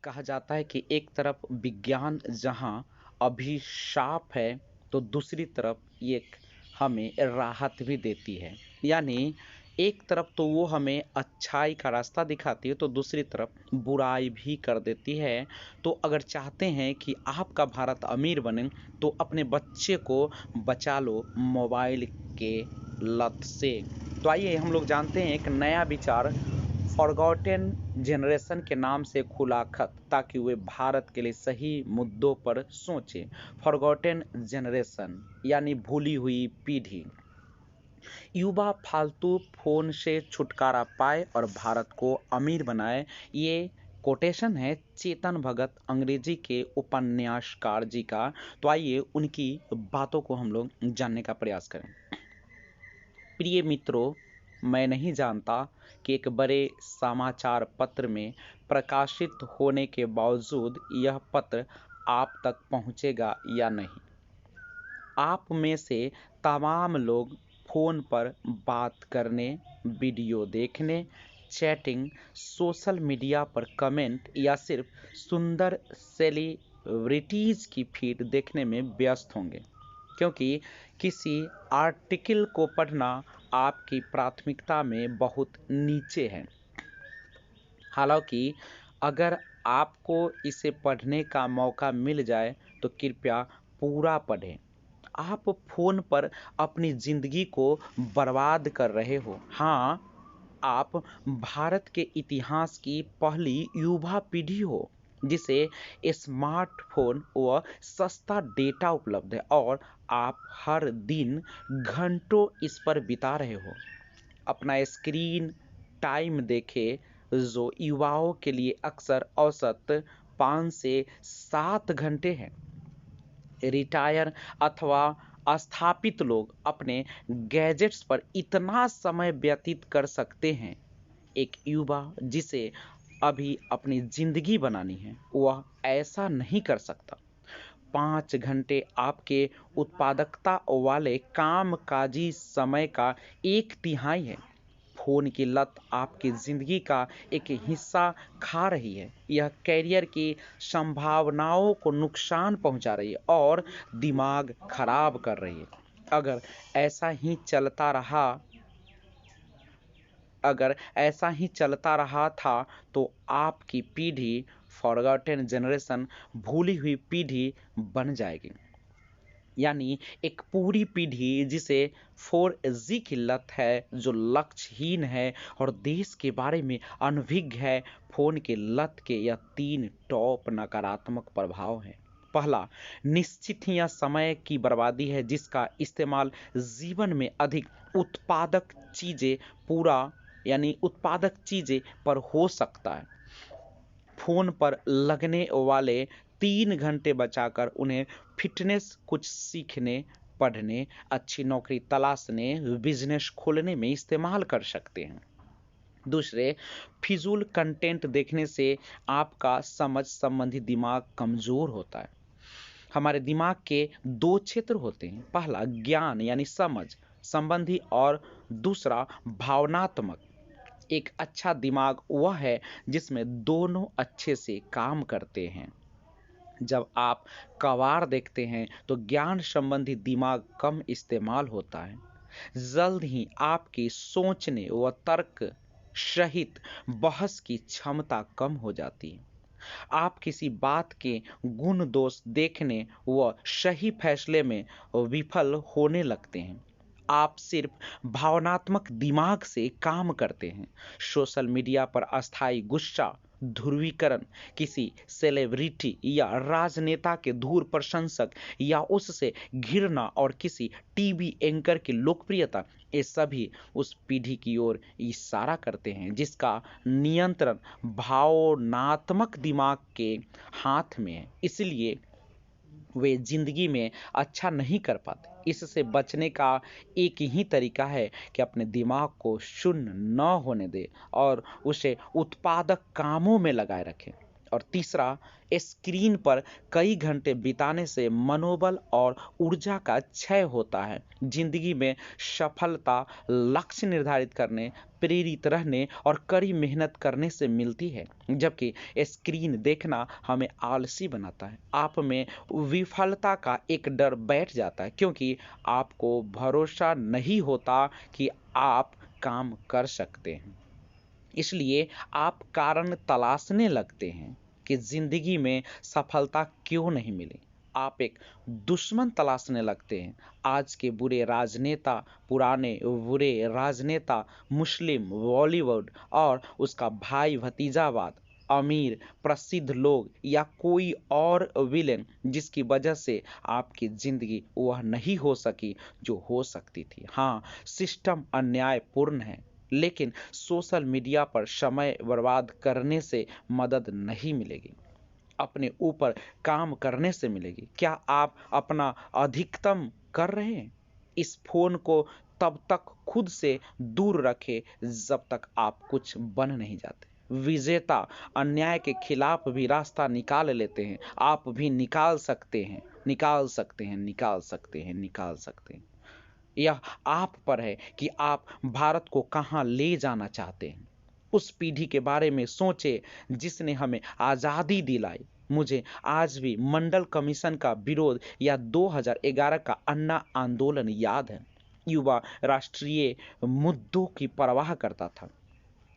कहा जाता है कि एक तरफ विज्ञान जहाँ अभिशाप है तो दूसरी तरफ ये हमें राहत भी देती है। यानी एक तरफ तो वो हमें अच्छाई का रास्ता दिखाती है तो दूसरी तरफ बुराई भी कर देती है। तो अगर चाहते हैं कि आपका भारत अमीर बने तो अपने बच्चे को बचा लो मोबाइल के लत से। तो आइए हम लोग जानते हैं एक नया विचार फॉरगॉटन जनरेशन के नाम से खुला खत, ताकि वे भारत के लिए सही मुद्दों पर सोचें। फॉरगॉटन जनरेशन यानी भूली हुई पीढ़ी। युवा फालतू फोन से छुटकारा पाए और भारत को अमीर बनाए। ये कोटेशन है चेतन भगत अंग्रेजी के उपन्यासकार जी का। तो आइए उनकी बातों को हम लोग जानने का प्रयास करें। प्रिय मित्रों, मैं नहीं जानता कि एक बड़े समाचार पत्र में प्रकाशित होने के बावजूद यह पत्र आप तक पहुंचेगा या नहीं। आप में से तमाम लोग फ़ोन पर बात करने, वीडियो देखने, चैटिंग, सोशल मीडिया पर कमेंट या सिर्फ सुंदर सेलिब्रिटीज़ की फीड देखने में व्यस्त होंगे, क्योंकि किसी आर्टिकल को पढ़ना आपकी प्राथमिकता में बहुत नीचे है। हालांकि अगर आपको इसे पढ़ने का मौका मिल जाए तो कृपया पूरा पढ़ें। आप फ़ोन पर अपनी ज़िंदगी को बर्बाद कर रहे हो। हाँ, आप भारत के इतिहास की पहली युवा पीढ़ी हो जिसे स्मार्टफ़ोन व सस्ता डेटा उपलब्ध है, और आप हर दिन घंटों इस पर बिता रहे हो। अपना स्क्रीन टाइम देखें, जो युवाओं के लिए अक्सर औसत 5 से 7 घंटे हैं। रिटायर अथवा स्थापित लोग अपने गैजेट्स पर इतना समय व्यतीत कर सकते हैं। एक युवा जिसे अभी अपनी जिंदगी बनानी है वह ऐसा नहीं कर सकता। 5 घंटे आपके उत्पादकता वाले कामकाजी समय का 1/3 है। फ़ोन की लत आपकी ज़िंदगी का एक हिस्सा खा रही है। यह करियर की संभावनाओं को नुकसान पहुंचा रही है और दिमाग खराब कर रही है। अगर ऐसा ही चलता रहा अगर ऐसा ही चलता रहा था तो आपकी पीढ़ी फॉरगॉटन जनरेशन, भूली हुई पीढ़ी बन जाएगी। यानी एक पूरी पीढ़ी जिसे 4G की लत है, जो लक्ष्यहीन है और देश के बारे में अनभिज्ञ है। फ़ोन की लत के यह 3 टॉप नकारात्मक प्रभाव हैं। पहला, निश्चित ही यह समय की बर्बादी है जिसका इस्तेमाल जीवन में अधिक उत्पादक चीज़ें पूरा यानी उत्पादक चीज़ें पर हो सकता है। फ़ोन पर लगने वाले 3 घंटे बचाकर उन्हें फिटनेस, कुछ सीखने, पढ़ने, अच्छी नौकरी तलाशने, बिजनेस खोलने में इस्तेमाल कर सकते हैं। दूसरे, फिजूल कंटेंट देखने से आपका समझ संबंधी दिमाग कमज़ोर होता है। हमारे दिमाग के 2 क्षेत्र होते हैं, पहला ज्ञान यानी समझ संबंधी और दूसरा भावनात्मक। एक अच्छा दिमाग वह है जिसमें दोनों अच्छे से काम करते हैं। जब आप कबाड़ देखते हैं तो ज्ञान संबंधी दिमाग कम इस्तेमाल होता है। जल्द ही आपकी सोचने व तर्क सहित बहस की क्षमता कम हो जाती है। आप किसी बात के गुण दोष देखने व सही फैसले में विफल होने लगते हैं। आप सिर्फ भावनात्मक दिमाग से काम करते हैं। सोशल मीडिया पर अस्थायी गुस्सा, ध्रुवीकरण, किसी सेलिब्रिटी या राजनेता के धूर प्रशंसक या उससे घृणा और किसी टीवी एंकर की लोकप्रियता, ये सभी उस पीढ़ी की ओर इशारा करते हैं जिसका नियंत्रण भावनात्मक दिमाग के हाथ में है। इसलिए वे जिंदगी में अच्छा नहीं कर पाते। इससे बचने का एक ही तरीका है कि अपने दिमाग को शून्य न होने दें और उसे उत्पादक कामों में लगाए रखें। और तीसरा, स्क्रीन पर कई घंटे बिताने से मनोबल और ऊर्जा का क्षय होता है। जिंदगी में सफलता लक्ष्य निर्धारित करने, प्रेरित रहने और कड़ी मेहनत करने से मिलती है, जबकि स्क्रीन देखना हमें आलसी बनाता है। आप में विफलता का एक डर बैठ जाता है, क्योंकि आपको भरोसा नहीं होता कि आप काम कर सकते हैं। इसलिए आप कारण तलाशने लगते हैं कि जिंदगी में सफलता क्यों नहीं मिली। आप एक दुश्मन तलाशने लगते हैं। आज के बुरे राजनेता, पुराने बुरे राजनेता, मुस्लिम, बॉलीवुड और उसका भाई भतीजावाद, अमीर प्रसिद्ध लोग या कोई और विलेन, जिसकी वजह से आपकी जिंदगी वह नहीं हो सकी जो हो सकती थी। हाँ, सिस्टम अन्यायपूर्ण है, लेकिन सोशल मीडिया पर समय बर्बाद करने से मदद नहीं मिलेगी, अपने ऊपर काम करने से मिलेगी। क्या आप अपना अधिकतम कर रहे हैं? इस फोन को तब तक खुद से दूर रखें जब तक आप कुछ बन नहीं जाते। विजेता अन्याय के खिलाफ भी रास्ता निकाल लेते हैं। आप भी निकाल सकते हैं, निकाल सकते हैं, निकाल सकते हैं, निकाल सकते हैं। यह आप पर है कि आप भारत को कहां ले जाना चाहते हैं। उस पीढ़ी के बारे में सोचे जिसने हमें आजादी दिलाई। मुझे आज भी मंडल कमीशन का विरोध या 2011 का अन्ना आंदोलन याद है। युवा राष्ट्रीय मुद्दों की परवाह करता था।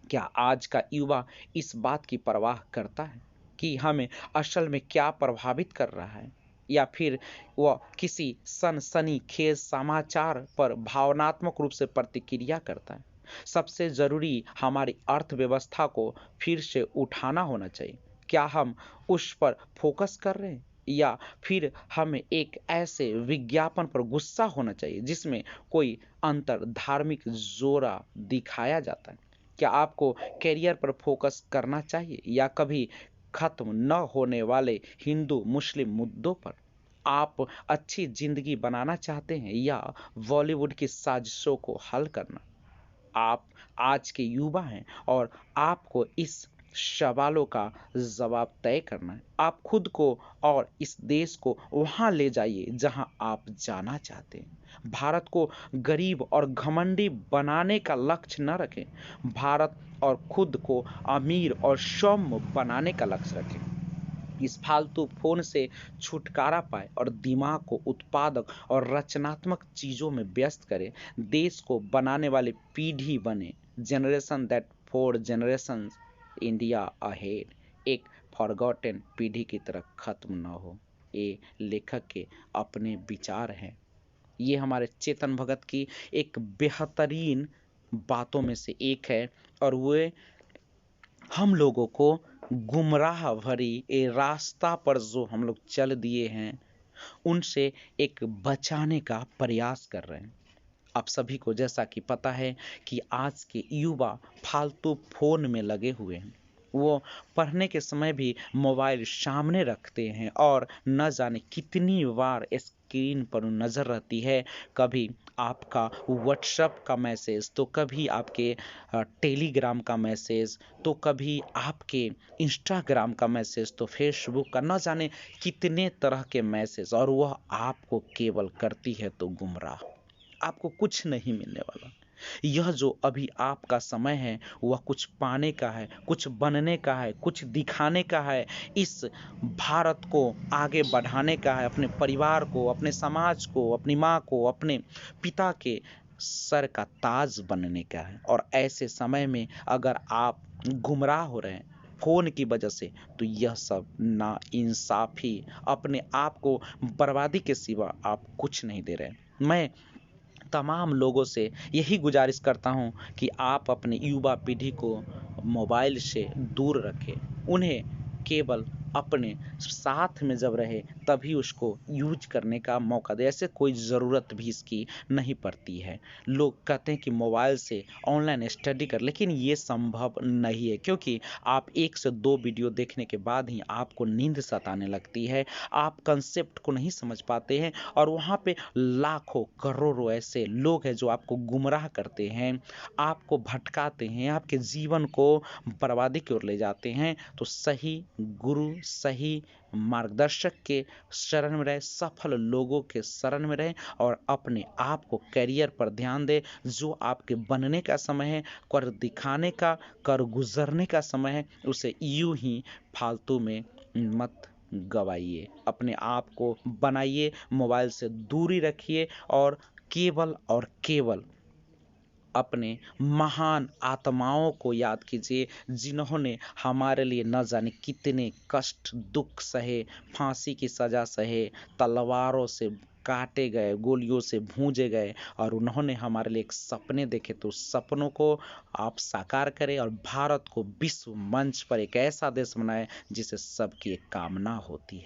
क्या आज का युवा इस बात की परवाह करता है कि हमें असल में क्या प्रभावित कर रहा है, या फिर वह किसी सनसनीखेज समाचार पर भावनात्मक रूप से प्रतिक्रिया करता है? सबसे जरूरी हमारी अर्थव्यवस्था को फिर से उठाना होना चाहिए। क्या हम उस पर फोकस कर रहे हैं, या फिर हमें एक ऐसे विज्ञापन पर गुस्सा होना चाहिए जिसमें कोई अंतर धार्मिक जोरा दिखाया जाता है? क्या आपको करियर पर फोकस करना चाहिए, या कभी खत्म न होने वाले हिंदू मुस्लिम मुद्दों पर? आप अच्छी जिंदगी बनाना चाहते हैं, या बॉलीवुड की साजिशों को हल करना? आप आज के युवा हैं और आपको इस सवालों का जवाब तय करना है। आप खुद को और इस देश को वहां ले जाइए जहां आप जाना चाहते हैं। भारत को गरीब और घमंडी बनाने का लक्ष्य न रखें। भारत और खुद को अमीर और सौम्य बनाने का लक्ष्य रखें। इस फालतू फोन से छुटकारा पाए और दिमाग को उत्पादक और रचनात्मक चीजों में व्यस्त करें। देश को बनाने वाली पीढ़ी बने। Generation that four generation India ahead. एक फॉरगॉटन पीढ़ी की तरह खत्म न हो। ये लेखक के अपने विचार हैं। ये हमारे चेतन भगत की एक बेहतरीन बातों में से एक है, और वे हम लोगों को गुमराह भरी ये रास्ता पर जो हम लोग चल दिए हैं, उनसे एक बचाने का प्रयास कर रहे हैं। आप सभी को जैसा कि पता है कि आज के युवा फालतू फोन में लगे हुए हैं। वो पढ़ने के समय भी मोबाइल सामने रखते हैं और न जाने कितनी बार स्क्रीन पर नजर रहती है। कभी आपका व्हाट्सएप का मैसेज, तो कभी आपके टेलीग्राम का मैसेज, तो कभी आपके इंस्टाग्राम का मैसेज, तो फेसबुक का, न जाने कितने तरह के मैसेज, और वह आपको केवल करती है तो गुमराह। आपको कुछ नहीं मिलने वाला। यह जो अभी आपका समय है वह कुछ पाने का है, कुछ बनने का है, कुछ दिखाने का है, इस भारत को आगे बढ़ाने का है, अपने परिवार को, अपने समाज को, अपनी माँ को, अपने पिता के सर का ताज बनने का है। और ऐसे समय में अगर आप गुमराह हो रहे हैं फोन की वजह से, तो यह सब ना इंसाफी, अपने आप को बर्बादी के सिवा आप कुछ नहीं दे रहे। मैं तमाम लोगों से यही गुजारिश करता हूं कि आप अपनी युवा पीढ़ी को मोबाइल से दूर रखें। उन्हें केवल अपने साथ में जब रहे तभी उसको यूज करने का मौका दे। ऐसे कोई ज़रूरत भी इसकी नहीं पड़ती है। लोग कहते हैं कि मोबाइल से ऑनलाइन स्टडी कर, लेकिन ये संभव नहीं है, क्योंकि आप 1 से 2 वीडियो देखने के बाद ही आपको नींद सताने लगती है। आप कंसेप्ट को नहीं समझ पाते हैं और वहाँ पे लाखों करोड़ों ऐसे लोग हैं जो आपको गुमराह करते हैं, आपको भटकाते हैं, आपके जीवन को बर्बादी की ओर ले जाते हैं। तो सही गुरु, सही मार्गदर्शक के शरण में रहे, सफल लोगों के शरण में रहे और अपने आप को करियर पर ध्यान दे। जो आपके बनने का समय है, कर दिखाने का, कर गुजरने का समय है, उसे यूं ही फालतू में मत गवाइए। अपने आप को बनाइए, मोबाइल से दूरी रखिए और केवल अपने महान आत्माओं को याद कीजिए, जिन्होंने हमारे लिए न जाने कितने कष्ट दुख सहे, फांसी की सजा सहे, तलवारों से काटे गए, गोलियों से भूंजे गए और उन्होंने हमारे लिए एक सपने देखे। तो सपनों को आप साकार करें और भारत को विश्व मंच पर एक ऐसा देश बनाएं जिसे सबकी एक कामना होती है।